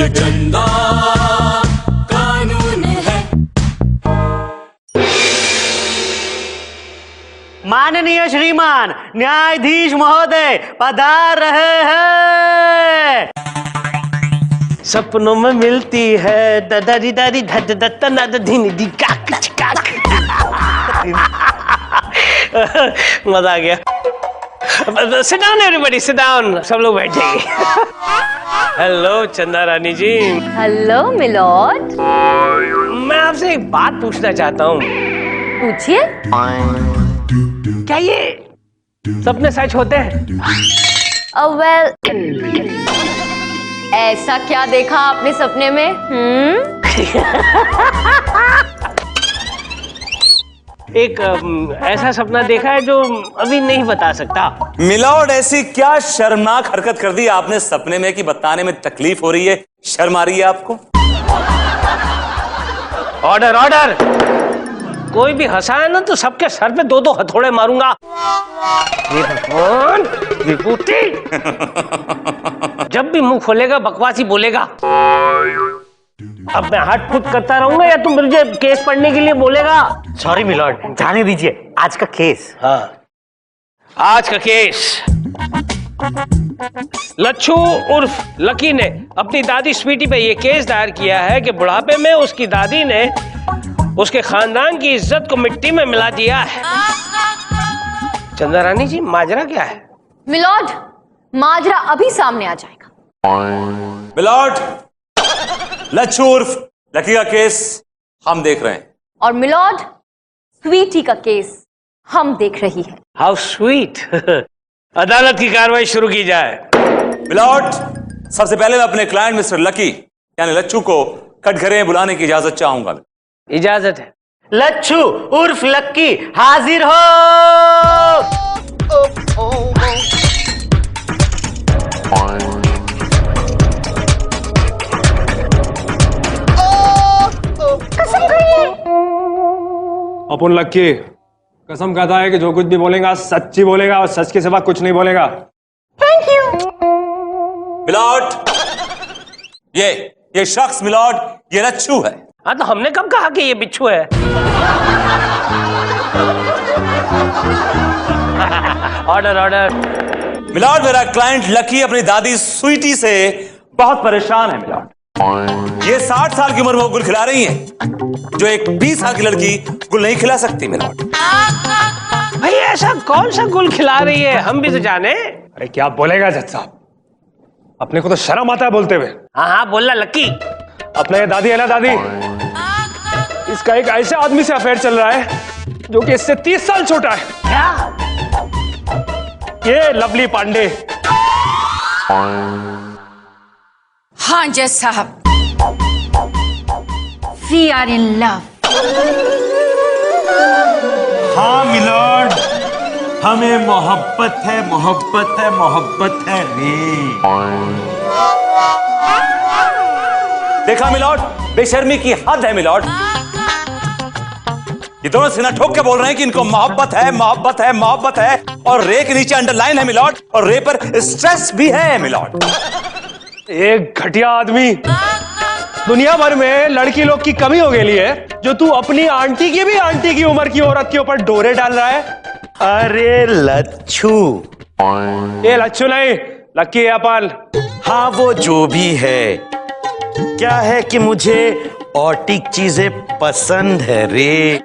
चंदा कानून है। माननीय श्रीमान न्यायाधीश महोदय पधार रहे हैं। सपनों में मिलती है दादी दादी धद दत्ता धीनी दी काक चिकाक। मजा आ गया। Sit down everybody, sit down। सब लोग बैठ जाइए। हेलो चंदा रानी जी। Hello milord. मैं आपसे एक बात पूछना चाहता हूँ। पूछिए। क्या ये सपने सच होते हैं? वेल, ऐसा क्या देखा आपने सपने में? एक ऐसा सपना देखा है जो अभी नहीं बता सकता। मिलॉर्ड, ऐसी क्या शर्मनाक हरकत कर दी आपने सपने में कि बताने में तकलीफ हो रही है, शर्म आ रही है आपको? Order order. कोई भी हंसाए ना तो सबके सर पे दो दो हथौड़े मारूंगा। ये भगवान, विभूति। जब भी मुंह खोलेगा बकवास ही बोलेगा। अब मैं हट फुट करता रहूंगा या तुम मुझे केस पढ़ने के लिए बोलेगा? सॉरी मिलॉर्ड, जाने दीजिए। आज का केस। हाँ, आज का केस। लच्छू उर्फ लकी ने अपनी दादी स्वीटी पे ये केस दायर किया है कि बुढ़ापे में उसकी दादी ने उसके खानदान की इज्जत को मिट्टी में मिला दिया है। चंदा रानी जी, माजरा क्या है? मिलॉर्ड, माजरा अभी सामने आ जाएगा। मिलॉर्ड, लच्छू उर्फ लकी का केस हम देख रहे हैं। और मिलॉर्ड, स्वीटी का केस हम देख रही है। How sweet. अदालत की कार्रवाई शुरू की जाए। मिलॉर्ड, सबसे पहले मैं अपने क्लाइंट मिस्टर लकी यानी लच्छू को कटघरे में बुलाने की इजाजत चाहूंगा। इजाजत है। लच्छू उर्फ लक्की हाजिर हो। अपन लक्की कसम खाता है कि जो कुछ भी बोलेगा सच्ची बोलेगा और सच के सिवा कुछ नहीं बोलेगा। Thank you. मिलॉर्ड, ये शख्स मिलॉर्ड ये लच्छू है। हाँ, तो हमने कब कहा कि ये बिच्छू है? Order order. मिलॉर्ड, मेरा क्लाइंट लकी अपनी दादी स्वीटी से बहुत परेशान है मिलॉर्ड। ये 60 साल की उम्र में वो गुल खिला रही हैं जो एक 20 साल की लड़की गुल नहीं खिला सकती मिलॉर्ड। भाई ऐसा कौन सा गुल खिला रही है, हम भी तो जाने। अरे क्या बोलेगा जज साहब, अपने को तो शर्म आता है बोलते हुए। हाँ हाँ, बोलना लक्की। अपना ये दादी है ना दादी, इसका एक ऐसे आदमी से अफेयर चल रहा है जो कि इससे 30 साल छोटा है। क्या? ये लवली पांडे। हाँ जज साहब, वी आर इन लव। हाँ मिलॉर्ड, हमें मोहब्बत है मोहब्बत है मोहब्बत है रे। देखा मिलॉर्ड, बेशर्मी की हद है मिलॉर्ड। ये दोनों सीना ठोक के बोल रहे हैं कि इनको मोहब्बत है मोहब्बत है मोहब्बत है, और रे के नीचे अंडरलाइन है मिलॉर्ड, और रे पर स्ट्रेस भी है मिलॉर्ड। एक घटिया आदमी। दुनिया भर में लड़की लोग की कमी हो गई है जो तू अपनी आंटी की भी आंटी की उम्र की औरत के ऊपर डोरे डाल रहा है। अरे लच्छू, ये लच्छू नहीं, लक्की है अपन। हाँ वो जो भी है, क्या है कि मुझे ऑटिक चीजें पसंद है रे।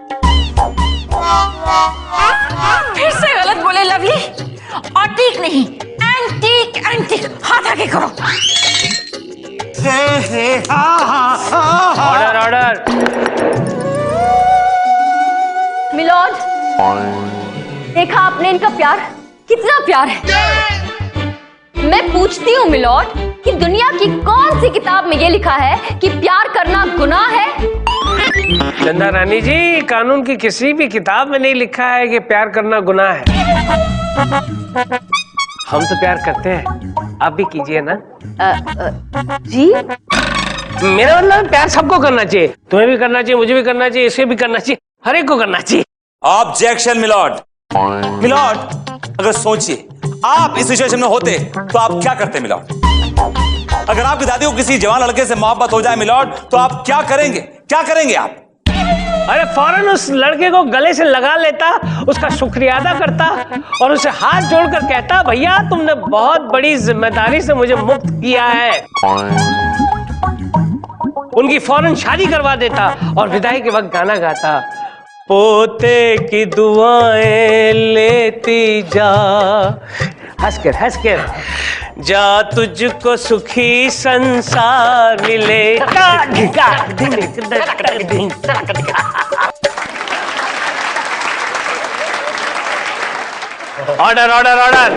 फिर से गलत बोले लवली। ऑटिक नहीं, एंटीक एंटीक। हाथ आगे करो। Order order. मिलॉर्ड, देखा आपने इनका प्यार, कितना प्यार है। मैं पूछती हूँ मिलॉर्ड कि दुनिया की कौन सी किताब में ये लिखा है कि प्यार करना गुनाह है? चंदा रानी जी, कानून की किसी भी किताब में नहीं लिखा है कि प्यार करना गुनाह है। हम तो प्यार करते हैं, आप भी कीजिए ना। जी? मेरा मतलब प्यार सबको करना चाहिए, तुम्हें भी करना चाहिए, मुझे भी करना चाहिए, इसे भी करना चाहिए, हर एक को करना चाहिए। Objection milord. मिलॉर्ड, अगर सोचिए आप इस सिचुएशन में होते तो आप क्या करते मिलॉर्ड? अगर आपकी दादी को किसी जवान लड़के से मोहब्बत हो जाए मिलॉर्ड, तो आप क्या करेंगे? क्या करेंगे आप? अरे फौरन उस लड़के को गले से लगा लेता, उसका शुक्रिया अदा करता और उसे हाथ जोड़कर कहता, भैया तुमने बहुत बड़ी जिम्मेदारी से मुझे मुक्त किया है। उनकी फौरन शादी करवा देता और विदाई के वक्त गाना गाता, पोते की दुआएं लेती जा, हंसकर जा तुझको सुखी संसार मिले। Order order order.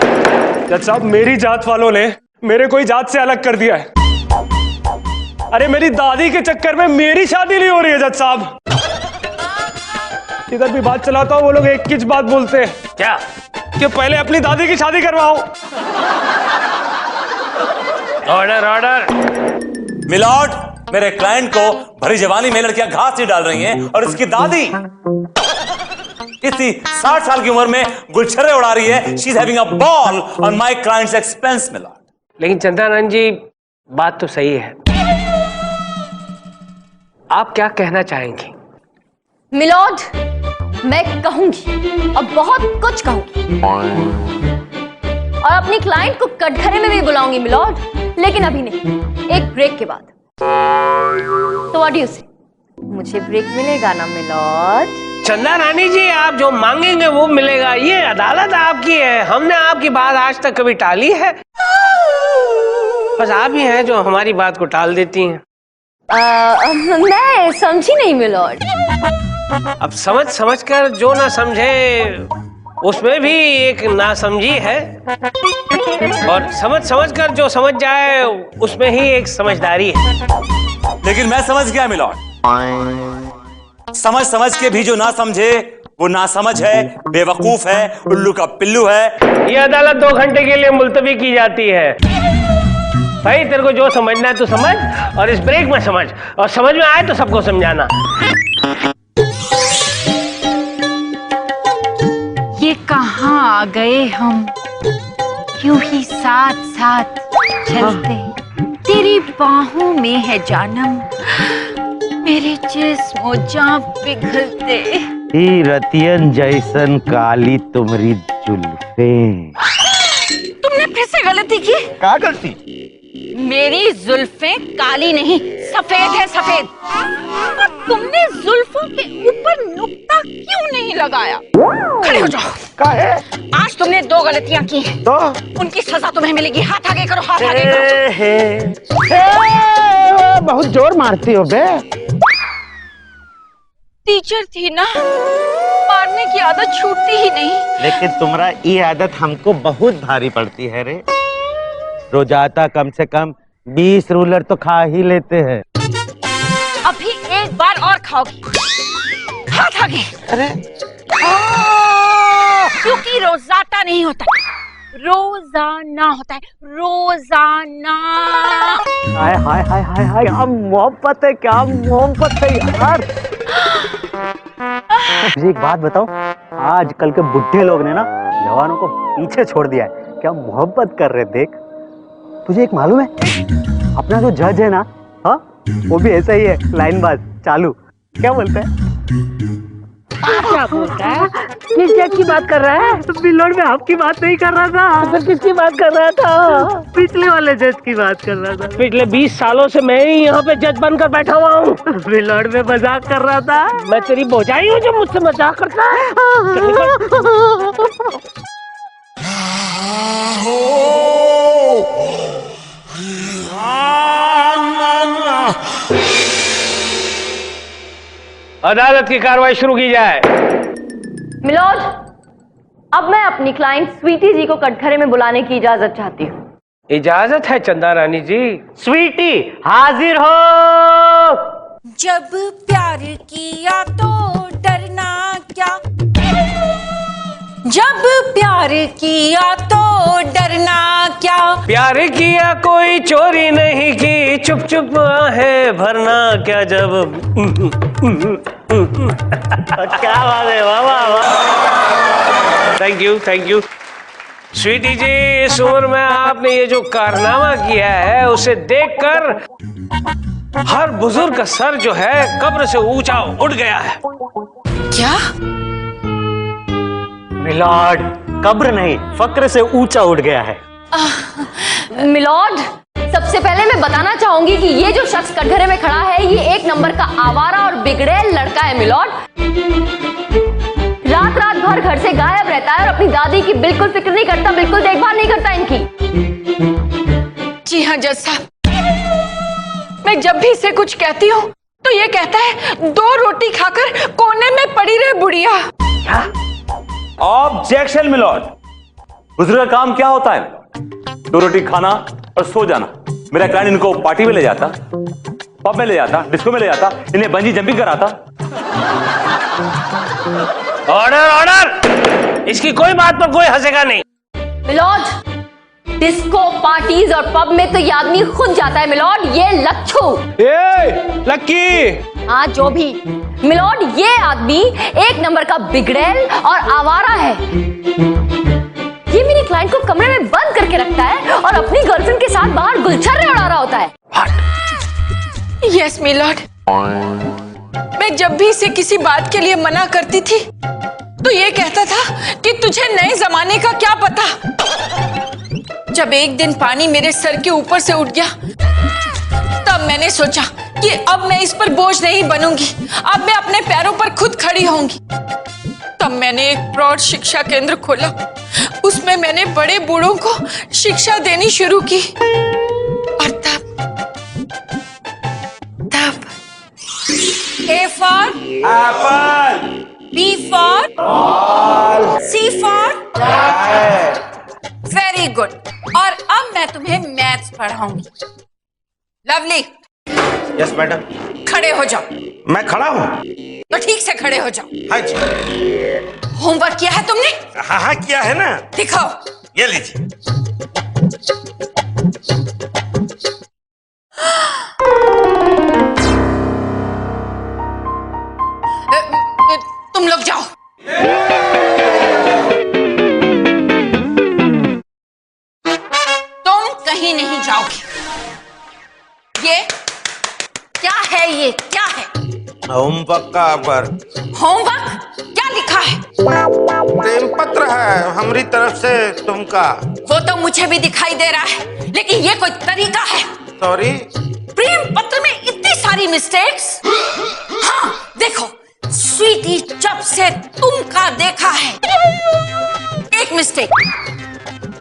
जज साहब, मेरी जात वालों ने मेरे को ही जात से अलग कर दिया है। अरे मेरी दादी के चक्कर में मेरी शादी नहीं हो रही है जज साहब। इधर भी बात चलाता हूं, वो लोग एक किच बात बोलते हैं, क्या? कि पहले अपनी दादी की शादी करवाओ। Order order. मिलॉर्ड, मेरे क्लाइंट को भरी जवानी में लड़कियां घास नहीं डाल रही हैं और इसकी दादी इसी 60 साल की उम्र में गुलछर्रे उड़ा रही है। She is having a ball on my clients expense my lord. लेकिन चंद्रानंद जी, बात तो सही है। आप क्या कहना चाहेंगी? मिलॉर्ड, मैं कहूंगी और बहुत कुछ कहूंगी और अपनी क्लाइंट को कटघरे में भी बुलाऊंगी मिलॉर्ड, लेकिन अभी नहीं, एक ब्रेक के बाद। तो व्हाट डू यू से? मुझे ब्रेक मिलेगा ना मिलॉर्ड? चंदा रानी जी, आप जो मांगेंगे वो मिलेगा। ये अदालत आपकी है, हमने आपकी बात आज तक कभी टाली है? बस आप ही हैं जो हमारी बात को टाल देती हैं। मैं समझी नहीं मिलॉर्ड। अब समझ कर जो ना समझे उसमें भी एक नासमझी है, और समझ कर जो समझ जाए उसमें ही एक समझदारी है। लेकिन मैं समझ गया मिलॉर्ड, समझ के भी जो ना समझे वो ना समझ है, बेवकूफ है, उल्लू का पिल्लू है। ये अदालत 2 घंटे के लिए मुलतवी की जाती है। भाई तेरे को जो समझना है तो समझ, और इस ब्रेक में समझ, और समझ में आए तो सबको समझाना। ये कहाँ आ गए हम, यूं ही साथ साथ चलते, तेरी बाहों में है जानम, मेरे जिस्म जान पिघलते। रतियन जैसन काली तुम्हारी जुल्फें। तुमने फिर से गलती की। क्या करती? मेरी जुल्फें काली नहीं, सफेद है, सफेद। और तुमने जुल्फों के ऊपर नुक्ता क्यों नहीं लगाया? खड़े हो जाओ। क्या है? आज तुमने 2 गलतियां की हैं, तो उनकी सजा तुम्हें मिलेगी। हाथ आगे करो, हाथ आगे करो। बहुत जोर मारती हो बे। टीचर थी ना, मारने की आदत छूटती ही नहीं। लेकिन तुम्हारा ये आदत हमको बहुत भारी पड़ती है रे। रोजाता कम से कम 20 रूलर तो खा ही लेते हैं। अभी एक बार और खाओगी। हाथ आगे। अरे क्योंकि रोजाता नहीं होता, रोजाना होता है, रोजाना। हाय हाय हाय हाय हाय, क्या मोहब्बत है, क्या मोहब्बत है यार। मुझे एक बात बताओ, आजकल के बुढ़े लोग ने ना जवानों को पीछे छोड़ दिया है। क्या मोहब्बत कर रहे, देख। तुझे एक मालूम है, अपना जो जज है ना, हाँ, वो भी ऐसा ही है, लाइनबाज चालू। क्या बोलता है? क्या बोलता है? किस जज की बात कर रहा है? मिलॉर्ड, में आपकी बात नहीं कर रहा था। तो फिर किसकी बात कर रहा था? पिछले वाले जज की बात कर रहा था। पिछले 20 सालों से मैं ही यहाँ पे जज बनकर बैठा हुआ हूँ। मिलॉर्ड, में मजाक कर रहा था। मैं तेरी भौजाई हूँ जो मुझसे मजाक करता है? अदालत की कार्रवाई शुरू की जाए। मिलॉर्ड, अब मैं अपनी क्लाइंट स्वीटी जी को कटघरे में बुलाने की इजाजत चाहती हूँ। इजाजत है चंदा रानी जी। स्वीटी हाजिर हो। जब प्यार किया तो डरना क्या, जब प्यार किया तो डरना क्या। प्यार किया कोई चोरी नहीं की, चुप चुप आहे भरना क्या। जब क्या बात है, वाह वाह वाह। Thank you. स्वीटी जी, इस उम्र में आपने ये जो कारनामा किया है उसे देखकर हर बुजुर्ग का सर जो है कब्र से ऊंचा उठ गया है। क्या? मिलॉर्ड, कब्र नहीं, फक्र से ऊंचा उठ गया है। मिलॉर्ड, सबसे पहले मैं बताना चाहूंगी कि ये जो शख्स कटघरे में खड़ा है ये एक नंबर का आवारा और बिगड़ैल लड़का है मिलॉर्ड। रात रात भर घर से गायब रहता है और अपनी दादी की बिल्कुल फिक्र नहीं करता, बिल्कुल देखभाल नहीं करता इनकी। जी हाँ जज साहब, मैं जब भी इसे कुछ कहती हूँ तो ये कहता है 2 रोटी खाकर कोने में पड़ी रहे बुढ़िया। Objection my lord. बुजुर्ग का काम क्या होता है? 2 रोटी खाना और सो जाना। मेरा क्लाइंट इनको पार्टी में ले जाता, पब में ले जाता, डिस्को में ले जाता, इन्हें बंजी जंपिंग कराता। ऑर्डर ऑर्डर, इसकी कोई बात पर कोई हंसेगा नहीं। मिलॉर्ड, डिस्को पार्टीज और पब में तो ये आदमी खुद जाता है मिलॉर्ड, ये लच्छू। ए, लक्की। हाँ जो भी मिलॉर्ड, ये आदमी एक नंबर का बिगड़ैल और आवारा है। ये मेरी क्लाइंट को कमरे में बंद करके रखता है और अपनी गर्लफ्रेंड के साथ बाहर गुलछर्रे उड़ा रहा होता है। यस मिलॉर्ड, मैं जब भी इसे किसी बात के लिए मना करती थी तो ये कहता था कि तुझे नए जमाने का क्या पता। जब एक दिन पानी मेरे सर के ऊपर से उठ गया तब मैंने सोचा कि अब मैं इस पर बोझ नहीं बनूंगी, अब मैं अपने पैरों पर खुद खड़ी होंगी। तब मैंने एक प्रौढ़ शिक्षा केंद्र खोला, उसमें मैंने बड़े बूढ़ों को शिक्षा देनी शुरू की। और तब A for Apple, B for ball, C for cat. Very good. और अब मैं तुम्हें मैथ्स पढ़ाऊंगी। Lovely, yes madam. खड़े हो जाओ। मैं खड़ा हूँ। तो ठीक से खड़े हो जाओ। हाँ जी। होमवर्क किया है तुमने? हाँ हाँ किया है ना। दिखाओ। ये लीजिए। तुम लोग जाओ। तुम कहीं नहीं जाओगे। ये क्या है? ये क्या है? होमवर्क का वर्क। होमवर्क? क्या लिखा है? प्रेम पत्र है हमारी तरफ से तुमका। वो तो मुझे भी दिखाई दे रहा है, लेकिन ये कोई तरीका है? सॉरी। प्रेम पत्र में इतनी सारी मिस्टेक्स। हाँ देखो, स्वीटी जब से तुमका देखा है, एक मिस्टेक,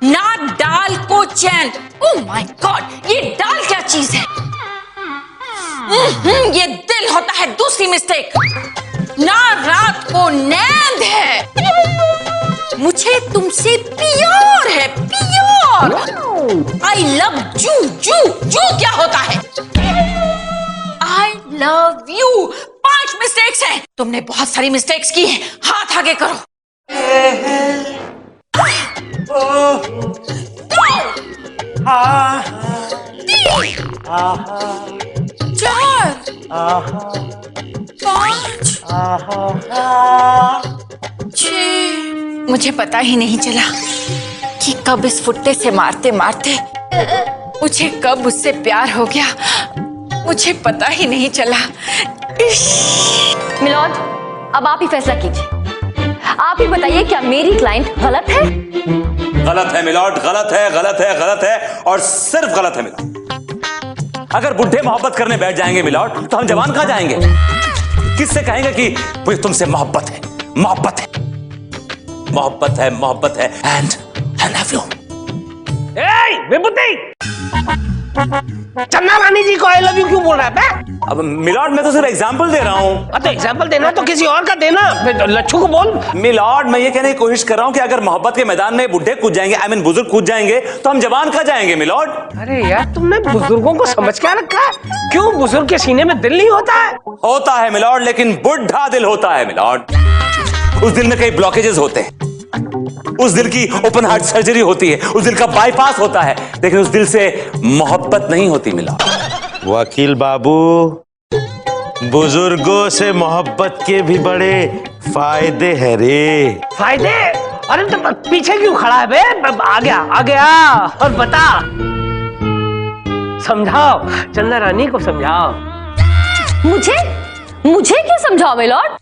ना डाल को चैन। ओह माय गॉड, ये डाल क्या चीज है? ये दिल होता है। दूसरी मिस्टेक, ना रात को नींद है। मुझे तुमसे प्यार है, प्यार। I love you. जू जू क्या होता है? I love you. 5 मिस्टेक्स हैं। तुमने बहुत सारी मिस्टेक्स की हैं। हाथ आगे करो। 4 5 6। मुझे पता ही नहीं चला कि कब इस फुट्टे से मारते मारते मुझे कब उससे प्यार हो गया। मुझे पता ही नहीं चला। मिलॉर्ड, अब आप ही फैसला कीजिए। आप ही बताइए, क्या मेरी क्लाइंट गलत है? गलत है मिलॉर्ड, गलत है, गलत है, गलत है और सिर्फ गलत है मिलॉर्ड। अगर बुढ़े मोहब्बत करने बैठ जाएंगे मिलॉर्ड तो हम जवान कहां जाएंगे? किससे कहेंगे कि मुझे तुमसे मोहब्बत है, मोहब्बत है, मोहब्बत है, मोहब्बत है एंड आई लव यू। विभूति, चन्ना रानी जी को आई लव यू क्यों बोल रहा है बे? अब मिलॉर्ड मैं तो सिर्फ एग्जांपल दे रहा हूं। तो एग्जांपल देना तो किसी और का देना, लच्छू को बोल। मिलॉर्ड मैं ये कहने की कोशिश कर रहा हूं कि अगर मोहब्बत के मैदान में बुढ़े कूद जाएंगे, आई मीन बुजुर्ग कूद जाएंगे, तो हम जवान कहां जाएंगे मिलॉर्ड? अरे यार, तुमने बुजुर्गों को समझ क्या रखा है? क्यों बुजुर्ग के सीने में दिल नहीं होता है? होता है मिलॉर्ड, लेकिन बुढ़ा दिल होता है मिलॉर्ड। उस दिल में कई ब्लॉकेजेस होते हैं, उस दिल की ओपन हार्ट सर्जरी होती है, उस दिल का बाईपास होता है, लेकिन उस दिल से मोहब्बत नहीं होती मिलॉर्ड। वकील बाबू, बुजुर्गों से मोहब्बत के भी बड़े फायदे हैं रे। फायदे? अरे तो पीछे क्यों खड़ा है बे? आ गया और बता, समझाओ चंदा रानी को समझाओ। मुझे क्यों समझाओ मिलॉर्ड?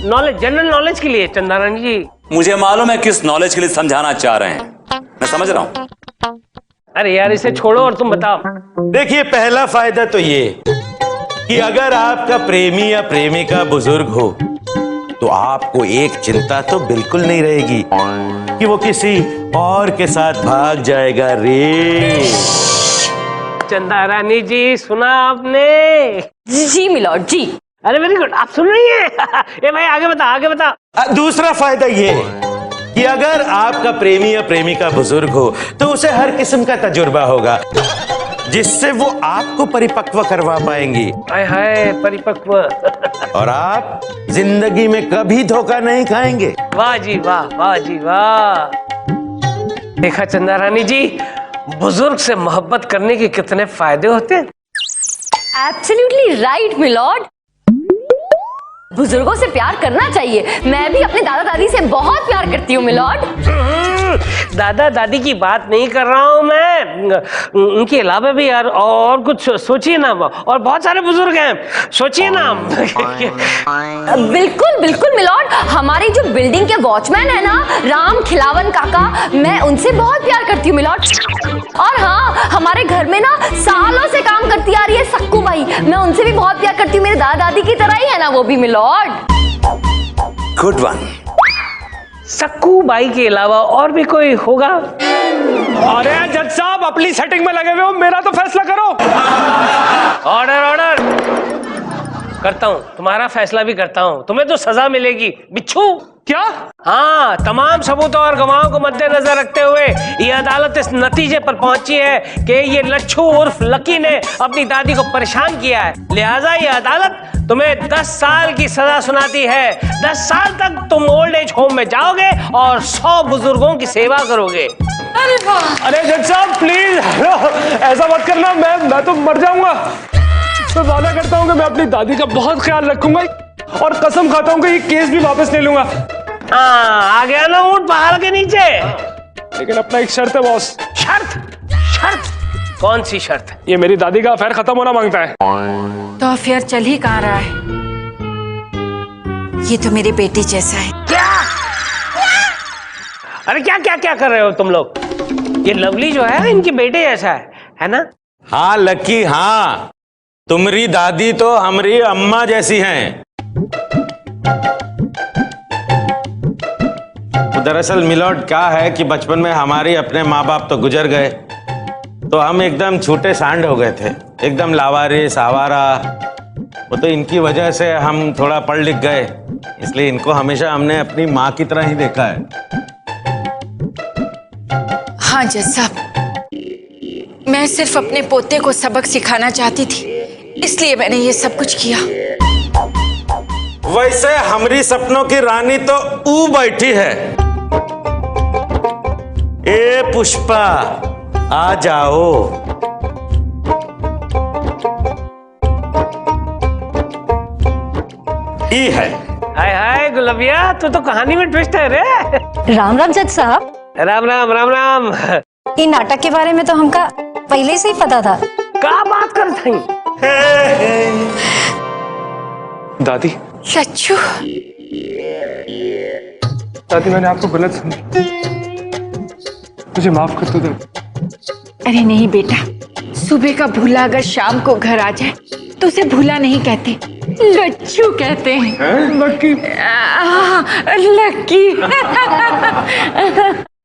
नॉलेज, जनरल नॉलेज के लिए चंदा रानी जी। मुझे मालूम है किस नॉलेज के लिए समझाना चाह रहे हैं, मैं समझ रहा हूं। अरे यार इसे छोड़ो और तुम बताओ। देखिए, पहला फायदा तो ये कि अगर आपका प्रेमी या प्रेमिका बुजुर्ग हो तो आपको एक चिंता तो बिल्कुल नहीं रहेगी कि वो किसी और के साथ भाग जाएगा रे। चंदा रानी जी सुना आपने? जी मिलॉर्ड जी। अरे वेरी गुड, आप सुन रही हैं? ए भाई आगे बता। दूसरा फायदा ये है कि अगर आपका प्रेमी या प्रेमिका बुजुर्ग हो तो उसे हर किस्म का तजुर्बा होगा जिससे वो आपको परिपक्व करवा पाएंगी। हाय हाय परिपक्व। और आप जिंदगी में कभी धोखा नहीं खाएंगे। वाह जी वाह। देखा चंदा रानी जी, बुजुर्ग से मोहब्बत करने के कितने फायदे होते हैं। एब्सोल्युटली राइट मिलॉर्ड, बुजुर्गों से प्यार करना चाहिए। मैं भी अपने दादा दादी से बहुत प्यार करती हूँ मिलॉर्ड। दादा दादी की बात नहीं कर रहा हूँ मैं, उनके अलावा भी यार और कुछ सोचिए ना, और बहुत सारे बुजुर्ग हैं, सोचिए ना। बिल्कुल मिलॉर्ड, हमारी जो बिल्डिंग के वॉचमैन है ना, राम खिलावन काका, मैं उनसे बहुत प्यार करती हूँ मिलॉर्ड। और हाँ, हमारे घर में ना सालों से काम करती आ रही है सक्कू बाई, मैं उनसे भी बहुत प्यार करती हूँ। मेरे दादा दादी की तरह ही है ना वो भी milord. Good one. Sakku Bai के अलावा और भी कोई होगा? अरे जज साहब, अपनी सेटिंग में लगे हुए हो, मेरा तो फैसला करो। ऑर्डर करता हूँ, तुम्हारा फैसला भी करता हूँ। तुम्हें तो सजा मिलेगी बिच्छू। क्या? हाँ, तमाम सबूतों और गवाहों को मद्देनजर रखते हुए ये अदालत इस नतीजे पर पहुंची है कि ये लच्छू उर्फ लकी ने अपनी दादी को परेशान किया है। लिहाजा ये अदालत तुम्हें 10 साल की सजा सुनाती है। 10 साल तक तुम ओल्ड एज होम में जाओगे और 100 बुजुर्गों की सेवा करोगे। अरे वाह। अरे जज साहब प्लीज ऐसा मत करना, मैं तो मर जाऊंगा। मैं वादा करता हूँ कि मैं अपनी दादी का बहुत ख्याल रखूंगा और कसम खाता हूँ कि ये केस भी वापस ले लूंगा। हाँ, आ गया ना ऊंट पहाड़ के नीचे। लेकिन अपना एक शर्त है बॉस। शर्त? कौन सी शर्त? ये मेरी दादी का अफेयर खत्म होना मांगता है। तो अफेयर चल ही कहाँ रहा है, ये तो मेरी बेटी जैसा है। क्या? अरे क्या कर रहे हो तुम लोग? ये लवली जो है इनकी बेटे जैसा है ना? हाँ लकी, हाँ तुम्हारी दादी तो हमारी अम्मा जैसी हैं। दरअसल मिलॉर्ड क्या है कि बचपन में हमारे अपने माँ बाप तो गुजर गए, तो हम एकदम छोटे सांड हो गए थे, एकदम लावारिस आवारा। वो तो इनकी वजह से हम थोड़ा पढ़ लिख गए, इसलिए इनको हमेशा हमने अपनी माँ की तरह ही देखा है। हाँ जज साहब, मैं सिर्फ अपने पोते को सबक सिखाना चाहती थी, इसलिए मैंने ये सब कुछ किया। वैसे हमारी सपनों की रानी तो ऊ बैठी है। ए पुष्पा, आ जाओ। ई है। हाय गुलबिया, तू तो कहानी में ट्विस्ट है रे। राम राम जज साहब। राम। ये नाटक के बारे में तो हमका पहले से ही पता था। क्या बात कर रही? दादी लच्छू, दादी मैंने आपको गलत समझा, मुझे माफ कर दो दादी। अरे नहीं बेटा, सुबह का भूला अगर शाम को घर आ जाए तो उसे भूला नहीं कहते, लच्छू कहते हैं। लकी। लकी।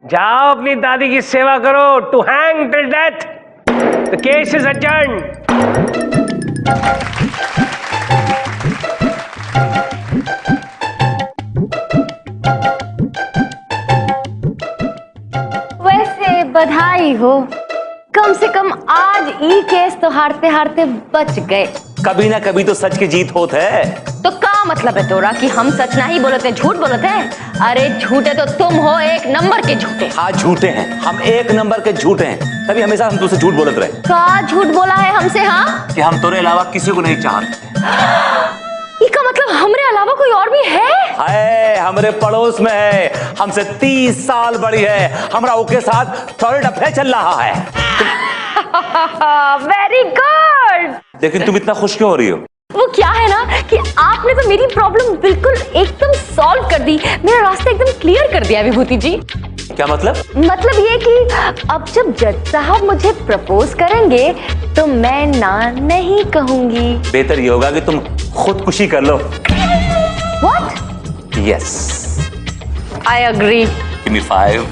जाओ अपनी दादी की सेवा करो। To hang till death. The case is adjourned. वैसे बधाई हो, कम से कम आज ई केस तो हारते हारते बच गए। कभी ना कभी तो सच की जीत होत है। तो क्या मतलब है तोरा कि हम सच नहीं बोलते, झूठ बोलते हैं? अरे झूठे तो तुम हो, एक नंबर के झूठे। हाँ झूठे हैं, हम एक नंबर के झूठे हैं, तभी हमेशा हम तुझसे झूठ बोलते रहे। क्या झूठ बोला है हमसे? हाँ, कि हम तेरे अलावा किसी को नहीं चाहते। इसका मतलब मतलब हमरे अलावा कोई और भी है? हमारे पड़ोस में है, हमसे 30 साल बड़ी है, हमारा उसके साथ थर्ड अफेयर चल रहा है। Very good. लेकिन तुम इतना खुश क्यों हो रही हो? वो क्या है ना कि आपने तो मेरी प्रॉब्लम बिल्कुल एकदम सॉल्व कर दी, मेरा रास्ता एकदम क्लियर कर दिया विभूति जी। क्या मतलब? मतलब ये कि अब जब जज साहब मुझे प्रपोज करेंगे तो मैं ना नहीं कहूंगी। बेहतर ये होगा कि तुम खुदकुशी कर लो। What? Yes, I agree. Give me 5।